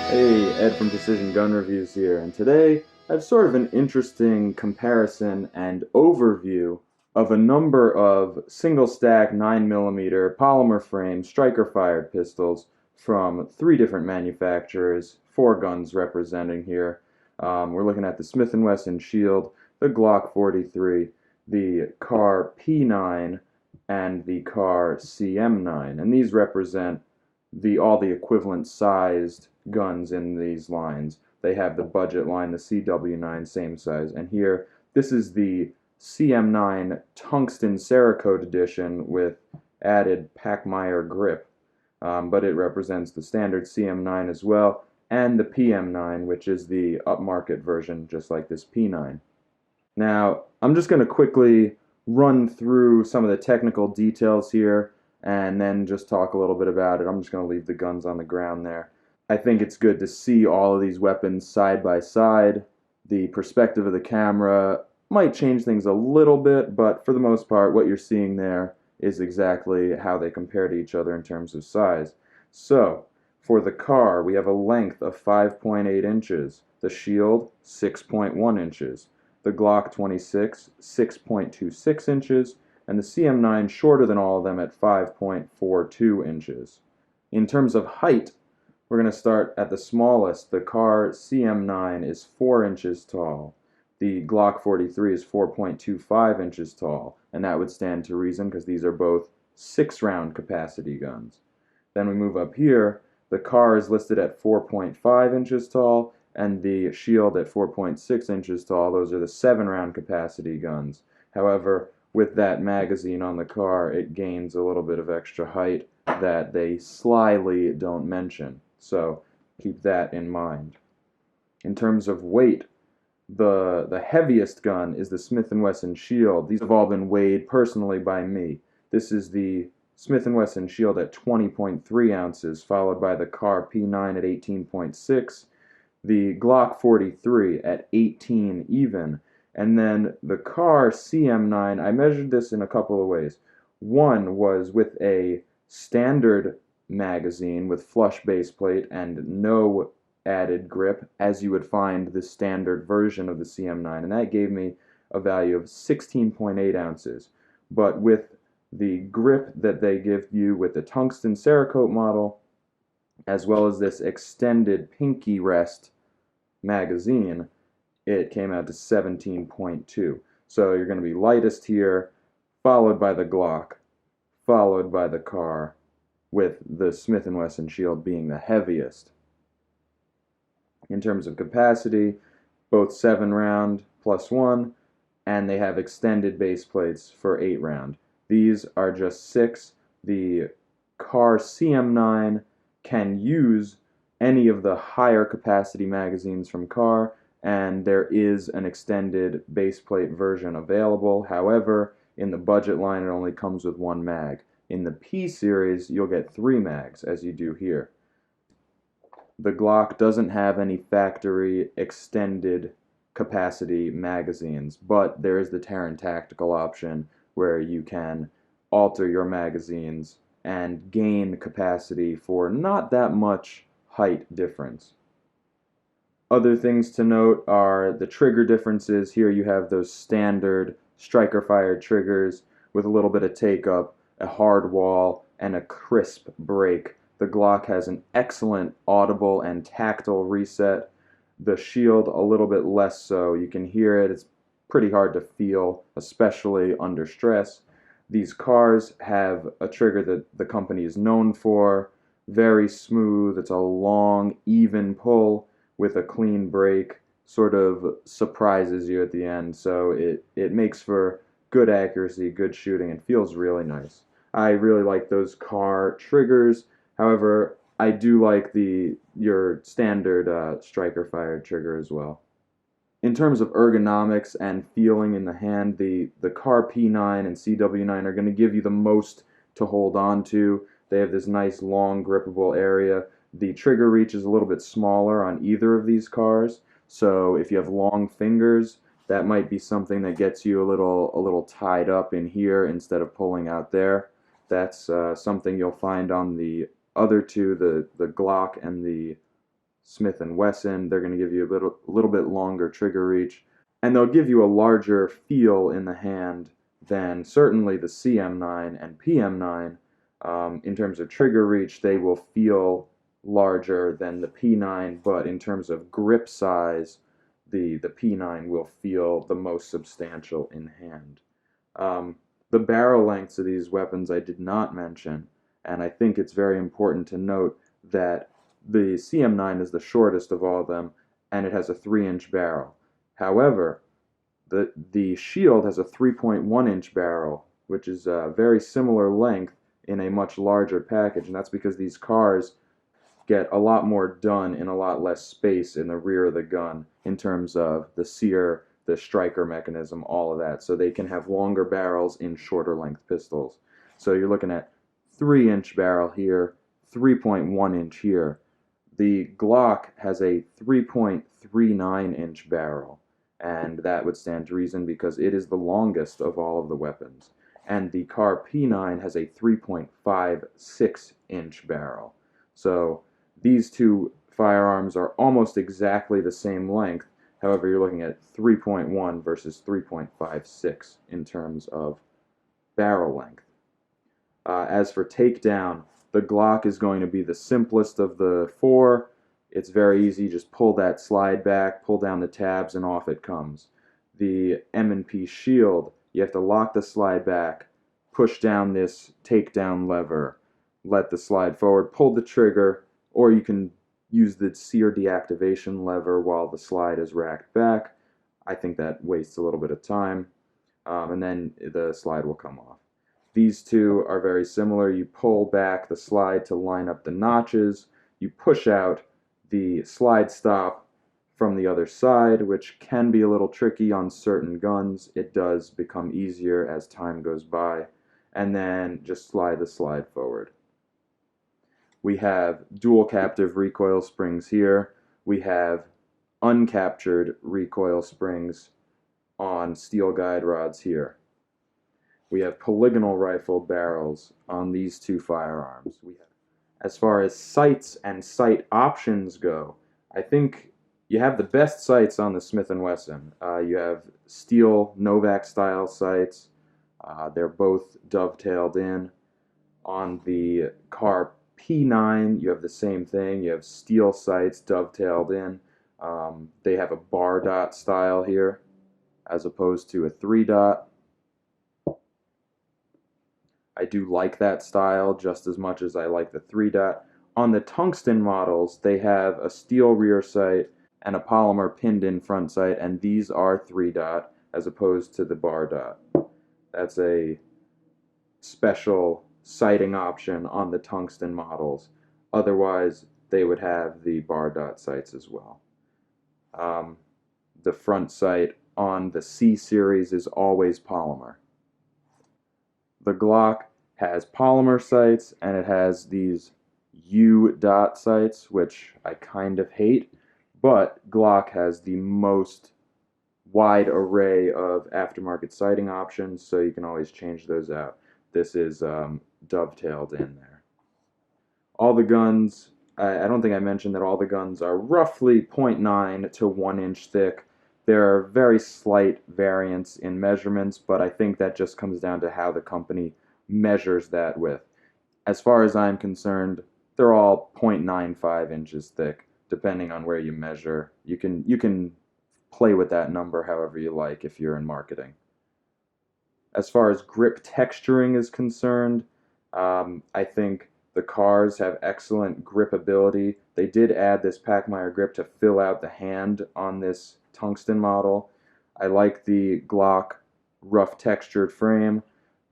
Hey, Ed from Precision Gun Reviews here, and today I have sort of an interesting comparison and overview of a number of single-stack 9mm polymer frame striker-fired pistols from 3 different manufacturers, 4 guns representing here. We're looking at the Smith & Wesson Shield, the Glock 43, the Kahr P9, and the Kahr CM9, and these represent all the equivalent sized guns in these lines. They have the budget line, the CW9, same size, and here this is the CM9 Tungsten Cerakote edition with added Pachmayr grip, but it represents the standard CM9 as well, and the PM9, which is the upmarket version, just like this P9. Now, I'm just going to quickly run through some of the technical details here and then just talk a little bit about it. I'm just going to leave the guns on the ground there. I think it's good to see all of these weapons side by side. The perspective of the camera might change things a little bit, but for the most part, what you're seeing there is exactly how they compare to each other in terms of size. So, for the Kahr, we have a length of 5.8 inches, the Shield 6.1 inches, the Glock 26 6.26 inches, and the CM9 shorter than all of them at 5.42 inches. In terms of height, we're going to start at the smallest. The Kahr CM9 is 4 inches tall. The Glock 43 is 4.25 inches tall, and that would stand to reason because these are both 6-round capacity guns. Then we move up here. The Kahr is listed at 4.5 inches tall, and the Shield at 4.6 inches tall. Those are the 7-round capacity guns. However, with that magazine on the Kahr, it gains a little bit of extra height that they slyly don't mention. So keep that in mind. In terms of weight, the heaviest gun is the Smith & Wesson Shield. These have all been weighed personally by me. This is the Smith & Wesson Shield at 20.3 ounces, followed by the Kahr P9 at 18.6, the Glock 43 at 18 even, and then the Kahr CM9, I measured this in a couple of ways. One was with a standard magazine with flush base plate and no added grip, as you would find the standard version of the CM9, and that gave me a value of 16.8 ounces. But with the grip that they give you with the tungsten Cerakote model, as well as this extended pinky rest magazine, it came out to 17.2. So you're going to be lightest here, followed by the Glock, followed by the Kahr, with the Smith & Wesson Shield being the heaviest. In terms of capacity, both 7-round plus 1, and they have extended base plates for 8-round. These are just 6. The Kahr CM9 can use any of the higher capacity magazines from Kahr, and there is an extended base plate version available. However, in the budget line, it only comes with 1 mag. In the P series, you'll get 3 mags, as you do here. The Glock doesn't have any factory extended capacity magazines, but there is the Terran Tactical option where you can alter your magazines and gain capacity for not that much height difference. Other things to note are the trigger differences. Here you have those standard striker-fired triggers with a little bit of take-up, a hard wall, and a crisp break. The Glock has an excellent audible and tactile reset. The Shield a little bit less so. You can hear it. It's pretty hard to feel, especially under stress. These Kahrs have a trigger that the company is known for. Very smooth. It's a long, even pull with a clean break. Sort of surprises you at the end. So it makes for good accuracy, good shooting, and feels really nice. I really like those Kahr triggers. However, I do like your standard striker-fired trigger as well. In terms of ergonomics and feeling in the hand, the Kahr P9 and CW9 are going to give you the most to hold on to. They have this nice long grippable area. The trigger reach is a little bit smaller on either of these Kahrs, so if you have long fingers, that might be something that gets you a little tied up in here instead of pulling out there. That's something you'll find on the other two, the Glock and the Smith & Wesson, they're going to give you a little bit longer trigger reach, and they'll give you a larger feel in the hand than certainly the CM9 and PM9. In terms of trigger reach, they will feel larger than the P9, but in terms of grip size, the P9 will feel the most substantial in hand. The barrel lengths of these weapons I did not mention, and I think it's very important to note that the CM9 is the shortest of all of them, and it has a 3-inch barrel. However, the Shield has a 3.1-inch barrel, which is a very similar length in a much larger package, and that's because these cars get a lot more done in a lot less space in the rear of the gun in terms of the sear, the striker mechanism, all of that. So they can have longer barrels in shorter length pistols. So you're looking at 3-inch barrel here, 3.1-inch here. The Glock has a 3.39-inch barrel, and that would stand to reason because it is the longest of all of the weapons. And the Kahr P9 has a 3.56-inch barrel. So these two firearms are almost exactly the same length. However, you're looking at 3.1 versus 3.56 in terms of barrel length. As for takedown, the Glock is going to be the simplest of the four. It's very easy. Just pull that slide back, pull down the tabs, and off it comes. The M&P Shield, you have to lock the slide back, push down this takedown lever, let the slide forward, pull the trigger, or you can use the sear deactivation lever while the slide is racked back. I think that wastes a little bit of time, and then the slide will come off. These two are very similar. You pull back the slide to line up the notches. You push out the slide stop from the other side, which can be a little tricky on certain guns. It does become easier as time goes by. And then just slide the slide forward. We have dual captive recoil springs here. We have uncaptured recoil springs on steel guide rods here. We have polygonal rifle barrels on these two firearms. As far as sights and sight options go, I think you have the best sights on the Smith & Wesson. You have steel Novak style sights. They're both dovetailed in. On the Kahr P9, you have the same thing. You have steel sights dovetailed in. They have a bar dot style here as opposed to a 3-dot. I do like that style just as much as I like the 3-dot. On the tungsten models, they have a steel rear sight and a polymer pinned in front sight, and these are 3-dot as opposed to the bar dot. That's a special sighting option on the tungsten models. Otherwise, they would have the bar dot sights as well. The front sight on the C series is always polymer. The Glock has polymer sights, and it has these U-dot sights, which I kind of hate, but Glock has the most wide array of aftermarket sighting options, so you can always change those out. This is dovetailed in there. All the guns, I don't think I mentioned that all the guns are roughly 0.9 to 1 inch thick. There are very slight variants in measurements, but I think that just comes down to how the company measures that with. As far as I'm concerned, they're all 0.95 inches thick, depending on where you measure. You can play with that number however you like if you're in marketing. As far as grip texturing is concerned, I think the Kahrs have excellent grip ability. They did add this Pachmayr grip to fill out the hand on this tungsten model. I like the Glock rough textured frame.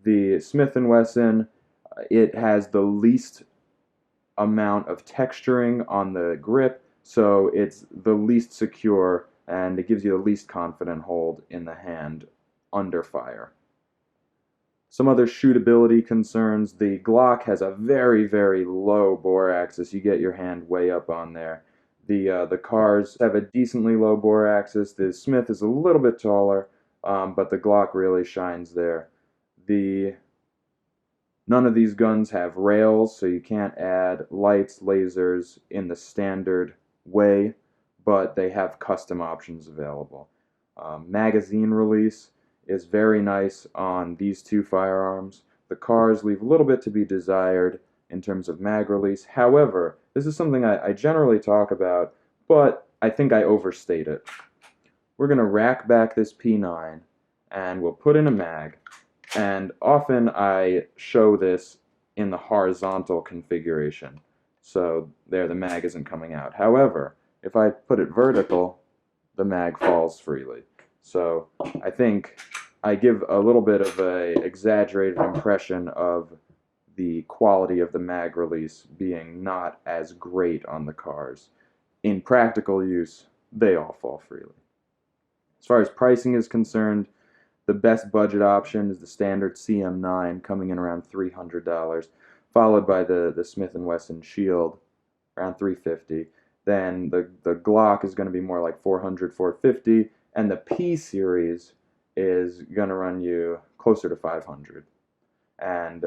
The Smith & Wesson, it has the least amount of texturing on the grip, so it's the least secure and it gives you the least confident hold in the hand under fire. Some other shootability concerns: the Glock has a very, very low bore axis. You get your hand way up on there. The Kahrs have a decently low bore axis. The Smith is a little bit taller, but the Glock really shines there. None of these guns have rails, so you can't add lights, lasers in the standard way, but they have custom options available. Magazine release is very nice on these two firearms. The Kahrs leave a little bit to be desired in terms of mag release. However, this is something I generally talk about, but I think I overstate it. We're going to rack back this P9 and we'll put in a mag, and often I show this in the horizontal configuration. So there, the mag isn't coming out. However, if I put it vertical, the mag falls freely. So I think I give a little bit of an exaggerated impression of the quality of the mag release being not as great on the Kahrs. In practical use, they all fall freely. As far as pricing is concerned, the best budget option is the standard CM9, coming in around $300, followed by the Smith & Wesson Shield, around $350. Then the Glock is going to be more like $400, $450, and the P series is going to run you closer to $500. And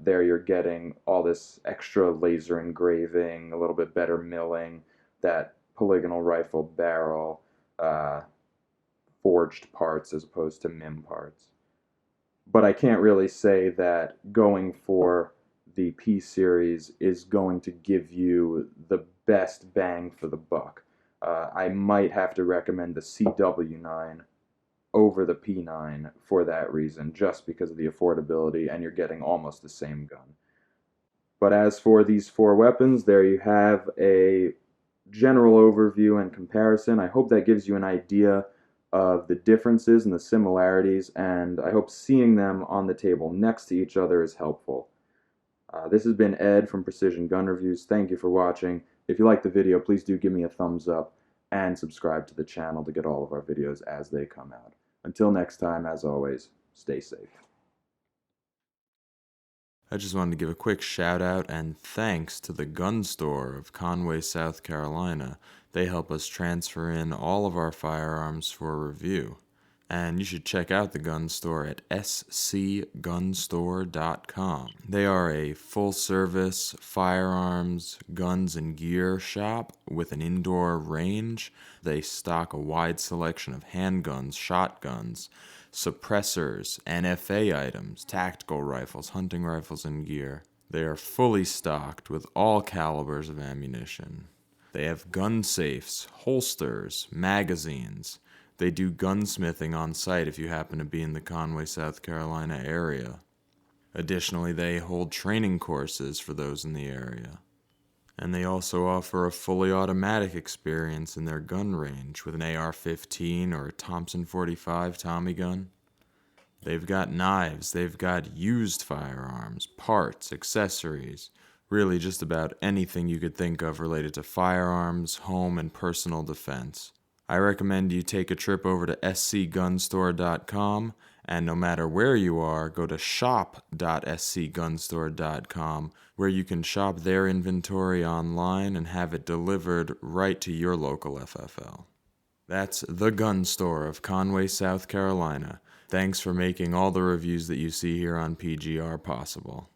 there you're getting all this extra laser engraving, a little bit better milling, that polygonal rifle barrel, forged parts as opposed to MIM parts. But I can't really say that going for the P series is going to give you the best bang for the buck. I might have to recommend the CW9 over the P9 for that reason, just because of the affordability, and you're getting almost the same gun. But as for these four weapons, there you have a general overview and comparison. I hope that gives you an idea of the differences and the similarities, and I hope seeing them on the table next to each other is helpful. This has been Ed from Precision Gun Reviews. Thank you for watching. If you liked the video, please do give me a thumbs up and subscribe to the channel to get all of our videos as they come out. Until next time, as always, stay safe. I just wanted to give a quick shout out and thanks to the gun store of Conway, South Carolina. They help us transfer in all of our firearms for review. And you should check out the gun store at scgunstore.com. They are a full-service firearms, guns, and gear shop with an indoor range. They stock a wide selection of handguns, shotguns, suppressors, NFA items, tactical rifles, hunting rifles, and gear. They are fully stocked with all calibers of ammunition. They have gun safes, holsters, magazines. They do gunsmithing on site if you happen to be in the Conway, South Carolina area. Additionally, they hold training courses for those in the area. And they also offer a fully automatic experience in their gun range with an AR-15 or a Thompson 45 Tommy gun. They've got knives, they've got used firearms, parts, accessories, really just about anything you could think of related to firearms, home, and personal defense. I recommend you take a trip over to scgunstore.com, and no matter where you are, go to shop.scgunstore.com, where you can shop their inventory online and have it delivered right to your local FFL. That's the gun store of Conway, South Carolina. Thanks for making all the reviews that you see here on PGR possible.